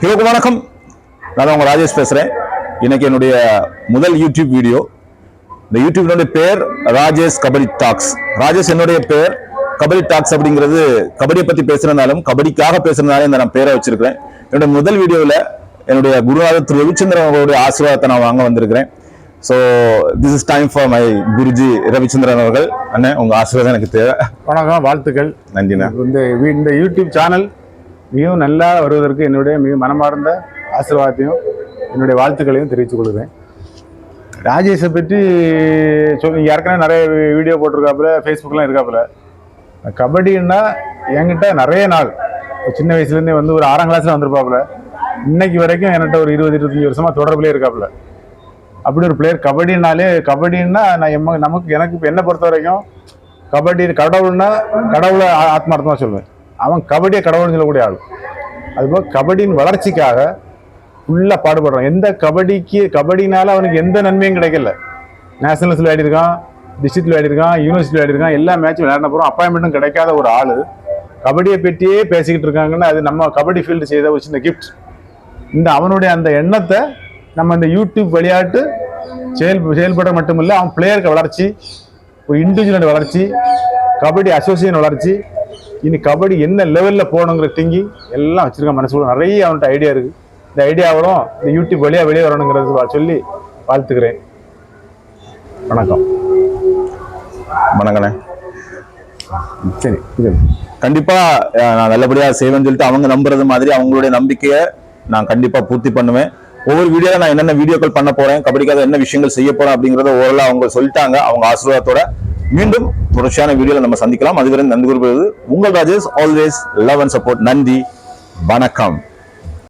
Hello வணக்கம், நான் உங்க ராஜேஷ் பேசுறேன். இன்னைக்கு என்னுடைய முதல் யூடியூப் வீடியோ. இந்த யூடியூப்னுடைய பேர் ராஜேஷ் கபடி டாக்ஸ். ராஜேஷ் என்னுடைய பேர். கபடி டாக்ஸ் அப்படிங்கிறது கபடியை பத்தி பேசுறதுனாலும் கபடிக்காக பேசுறதுனாலும் இந்த நான் பேரை வச்சிருக்கிறேன். என்னுடைய முதல் வீடியோவில் என்னுடைய குருநாதர் திரு ரவிச்சந்திரன் அவர்களுடைய ஆசீர்வாதத்தை நான் வாங்க வந்திருக்கிறேன். So this is time for my Guruji Ravichandran அவர்கள். அண்ணன் உங்க ஆசீர்வாதம் எனக்கு தேவை. வணக்கம், வாழ்த்துக்கள். நன்றிண்ணா. இந்த யூடியூப் சேனல் மிகவும் நல்லா வருவதற்கு என்னுடைய மிக மனமார்ந்த ஆசீர்வாதத்தையும் என்னுடைய வாழ்த்துக்களையும் தெரிவித்துக் கொள்கிறேன். ராஜேஷை பற்றி ஏற்கனவே நிறைய வீடியோ போட்டிருக்காப்புல, ஃபேஸ்புக்லாம் இருக்காப்புல. கபடின்னா என்கிட்ட நிறைய நாள் சின்ன வயசுலேருந்தே வந்து ஒரு 6ஆம் கிளாஸில் வந்திருப்பாப்புல. இன்னைக்கு வரைக்கும் என்கிட்ட ஒரு 20-25 வருஷமாக தொடர்புலேயே இருக்காப்புல. அப்படி ஒரு பிளேயர். கபடின்னா எனக்கு என்னை பொறுத்த வரைக்கும் கபடி கடவுள்னா கடவுளை ஆத்மார்த்தமாக சொல்லுவேன். அவன் கபடியை கடவுள்னு சொல்லக்கூடிய ஆள். அதுபோல் கபடியின் வளர்ச்சிக்காக ஃபுல்லாக பாடுபடுறான். கபடினால அவனுக்கு எந்த நன்மையும் கிடைக்கல. நேஷனல்ஸில் விளையாடிருக்கான், டிஸ்ட்ரிக்டில் விளையாடிருக்கான், யூனிவர்சிட்டி விளையாடிருக்கான், எல்லா மேட்சும் விளையாடின போகிறோம். அப்பாயின்மெண்ட்டும் கிடைக்காத ஒரு ஆள் கபடியை பற்றியே பேசிக்கிட்டு இருக்காங்கன்னா அது நம்ம கபடி ஃபீல்டு செய்த ஒரு சின்ன கிஃப்ட். அவனுடைய அந்த எண்ணத்தை நம்ம இந்த யூடியூப் விளையாட்டு செயல்பட மட்டுமில்லை, அவன் பிளேயருக்கு வளர்ச்சி, ஒரு இண்டிவிஜுவல் வளர்ச்சி, கபடி அசோசியேஷன் வளர்ச்சி, இனி கபடி என்ன லெவலில் போகணுங்கிற திங்கிங் எல்லாம் வச்சுருக்கான். மனசுக்குள்ள நிறைய அவன்கிட்ட ஐடியா இருக்குது. இந்த ஐடியாவெல்லாம் இந்த யூடியூப் வெளியே வரணுங்கிறது சொல்லி வாழ்த்துக்கிறேன். வணக்கம். வணக்கண்ணே. சரி, கண்டிப்பா நான் நல்லபடியா செய்வேன்னு சொல்லிட்டு அவங்க நம்புறது மாதிரி அவங்களுடைய நம்பிக்கையை நான் கண்டிப்பா பூர்த்தி பண்ணுவேன். ஒவ்வொரு வீடியோல நான் என்னென்ன வீடியோக்கள் பண்ண போறேன், கபடிக்காக என்ன விஷயங்கள் செய்ய போறேன் அப்படிங்கறத ஓரளவு அவங்க சொல்லிட்டாங்க. அவங்க ஆசீர்வாதத்தோட மீண்டும் தொடர்ச்சியான வீடியோல நம்ம சந்திக்கலாம். அதுவரை நன்றி கூறுவது உங்கள் Rajesh. Always love and support. நன்றி, வணக்கம்.